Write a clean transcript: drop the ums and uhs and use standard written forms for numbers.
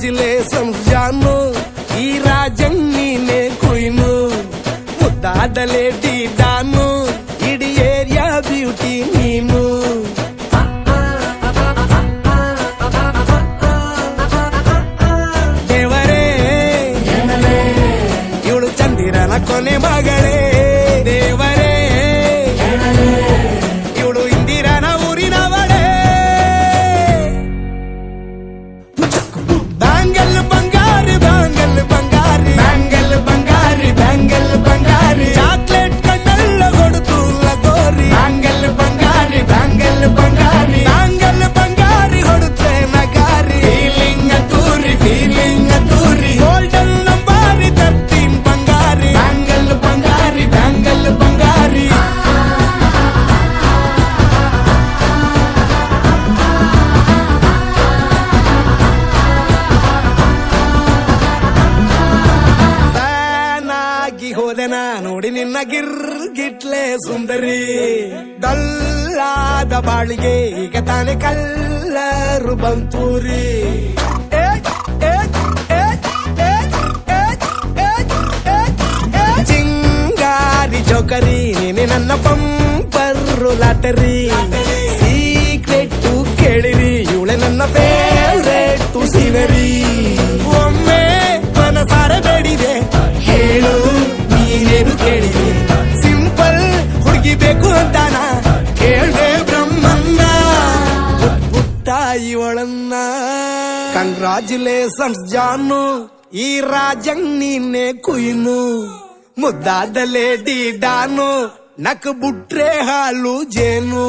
Congratulations ಜಾನು, ಈ ರಾಜಂಗ್ ನೀನೆ ಕುಯ್ನು, ಮುದ್ದಾದ ಲೇಡಿ ಡಾನು, ಇಡೀ ಏರಿಯಾ ಬ್ಯೂಟಿ ನೀನು. ದೇವರೇ ಇವಳು ಚಂದಿರನ ಕೊನೆ ಮಗಳೇ, ದೇವರೇ ಇವಳು ಇಂದಿರನ ಊರಿನವಳೇ. ಬ್ಯಾಂಗಲ್ ಬಂಗಾರಿ ಬ್ಯಾಂಗಲ್ ಬಂಗಾರಿ ಬ್ಯಾಂಗಲ್ ಬಂಗಾರಿ ಬ್ಯಾಂಗಲ್ ಬಂಗಾರಿ, ಚಾಕ್ಲೇಟ್ ಕಣ್ಣೆಲ್ಲ ಕೊಡುತ್ತು ಲಗೋರಿ, ಬ್ಯಾಂಗಲ್ ಬಂಗಾರಿ ಬ್ಯಾಂಗಲ್ ಬಂಗಾರಿ ಬ್ಯಾಂಗಲ್ ಬಂಗಾರಿ ಹೊಡುತ್ತೆ ನಗಾರಿ, ಫೀಲಿಂಗ್ ತೂರಿ ಗೋಲ್ಡನ್ ನಂಬಾರಿ 13 ಬಂಗಾರಿ, ಬ್ಯಾಂಗಲ್ ಬಂಗಾರಿ ಬ್ಯಾಂಗಲ್ ಬಂಗಾರಿ. ಹೋದೆನಾ ನೋಡಿ ನಿನ್ನ ಗಿರ್ಗಿಟ್ಲೆ ಸುಂದರಿ, ಡಲ್ಲಾದ ಬಾಳಿಗೆ ಈಗ ತಾನೆ ಕಲ್ಲರು ಬಂತೂರಿ. ಚಿಂಗಾರಿ ಜೋಕರಿ ನೀನೆ ನನ್ನ ಪಂಪರು ಲಾಟರಿ, ಸೀಕ್ರೆಟ್ ಕೇಳಿರಿ ಇವಳೆ ನನ್ನ ಫೇವ್ರೇಟ್ ಸೀನರಿ. ಒಮ್ಮೆ ಮನಸಾರೆ ಬೇಡಿದೆ ಹೇಳು ನೀನೇನು ಕೇಳಿದೆ, ಸಿಂಪಲ್ ಹುಡುಗಿ ಬೇಕು ಅಂತಾನ ಕೇಳ್ದೆ ಬ್ರಹ್ಮನ್ನ, ಪುಟ್ಟ ಇವಳನ್ನ. ಕಂಗ್ರಾಚುಲೇಷನ್ಸ್ ಜಾನು, ಈ ರಾಜಂಗ್ ನೀನೆ ಕುಯ್ನು, ಮುದ್ದಾದ ಲೇಡಿ ಡಾನು, ನಕ್ ಬುಟ್ರೆ ಹಾಲು ಜೇನು.